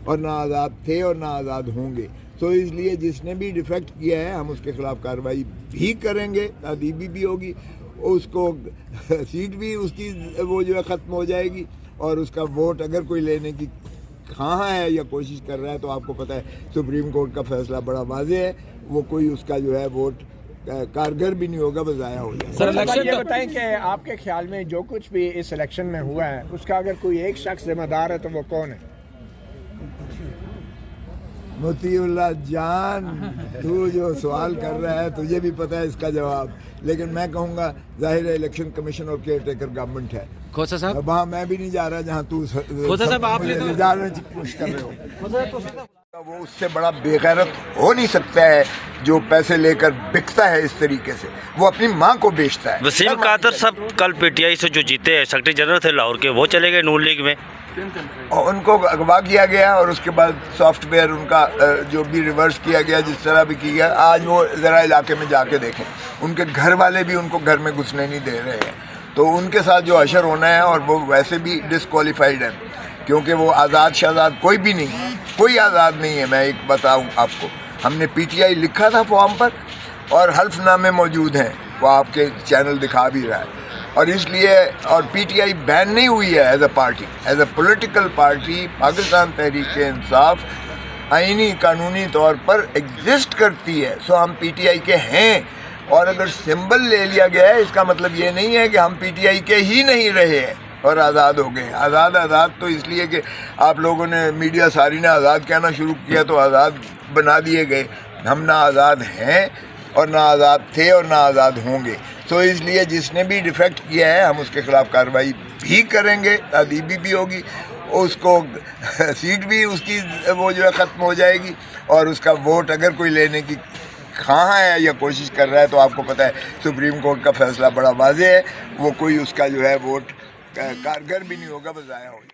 اور نہ آزاد تھے اور نہ آزاد ہوں گے. تو اس لیے جس نے بھی ڈیفیکٹ کیا ہے ہم اس کے خلاف کارروائی بھی کریں گے, تعدیبی بھی ہوگی, اس کو سیٹ بھی اس کی وہ جو ہے ختم ہو جائے گی, اور اس کا ووٹ اگر کوئی لینے کی خواہاں ہے یا کوشش کر رہا ہے تو آپ کو پتہ ہے سپریم کورٹ کا فیصلہ بڑا واضح ہے, وہ کوئی اس کا جو ہے ووٹ کارگر بھی نہیں ہوگا, وہ ضائع ہو جائے گا. سر یہ بتائیں کہ آپ کے خیال میں جو کچھ بھی اس الیکشن میں ہوا ہے اس کا اگر کوئی ایک شخص ذمہ دار ہے تو وہ کون ہے؟ مطیع اللہ جان, تو جو سوال کر رہا ہے تجھے بھی پتہ ہے اس کا جواب, لیکن میں کہوں گا ظاہر ہے الیکشن کمیشن اور کیئر ٹیکر گورنمنٹ ہے. کھوسا صاحب, وہاں میں بھی نہیں جا رہا جہاں تو کھوسا صاحب آپ نے جانے کی کوشش کر رہے ہو. وہ اس سے بڑا بے غیرت ہو نہیں سکتا ہے جو پیسے لے کر بکتا ہے اس طریقے سے, وہ اپنی ماں کو بیچتا ہے. وسیم قادر صاحب کل پی ٹی آئی سے جو جیتے ہیں سیکرٹری جنرل تھے لاہور کے, وہ چلے گئے نون لیگ میں, اور ان کو اغوا کیا گیا اور اس کے بعد سافٹ ویئر ان کا جو بھی ریورس کیا گیا, جس طرح بھی کیا گیا. آج وہ ذرا علاقے میں جا کے دیکھیں, ان کے گھر والے بھی ان کو گھر میں گھسنے نہیں دے رہے ہیں. تو ان کے ساتھ جو حشر ہونا ہے, اور وہ ویسے بھی ڈسکوالیفائڈ ہیں کیونکہ وہ آزاد شہزاد کوئی بھی نہیں, کوئی آزاد نہیں ہے. میں ایک بتاؤں آپ کو, ہم نے پی ٹی آئی لکھا تھا فارم پر اور حلف نامے موجود ہیں, وہ آپ کے چینل دکھا بھی رہا ہے. اور اس لیے, اور پی ٹی آئی بین نہیں ہوئی ہے as a party, as a political party Pakistan Tehreek Insaf آئینی قانونی طور پر ایگزسٹ کرتی ہے. سو ہم پی ٹی آئی کے ہیں, اور اگر سمبل لے لیا گیا ہے اس کا مطلب یہ نہیں ہے کہ ہم پی ٹی آئی کے ہی نہیں رہے ہیں اور آزاد ہو گئے. آزاد تو اس لیے کہ آپ لوگوں نے, میڈیا ساری نے آزاد کہنا شروع کیا تو آزاد بنا دیے گئے. ہم نہ آزاد ہیں اور نہ آزاد تھے اور نہ آزاد ہوں گے. تو اس لیے جس نے بھی ڈیفیکٹ کیا ہے ہم اس کے خلاف کارروائی بھی کریں گے, تعدیبی بھی ہوگی, اس کو سیٹ بھی اس کی وہ جو ہے ختم ہو جائے گی, اور اس کا ووٹ اگر کوئی لینے کی خواہاں ہے یا کوشش کر رہا ہے تو آپ کو پتہ ہے سپریم کورٹ کا فیصلہ بڑا واضح ہے, وہ کوئی اس کا جو ہے ووٹ کارگر بھی نہیں ہوگا, وہ ضائع ہو جائے گا.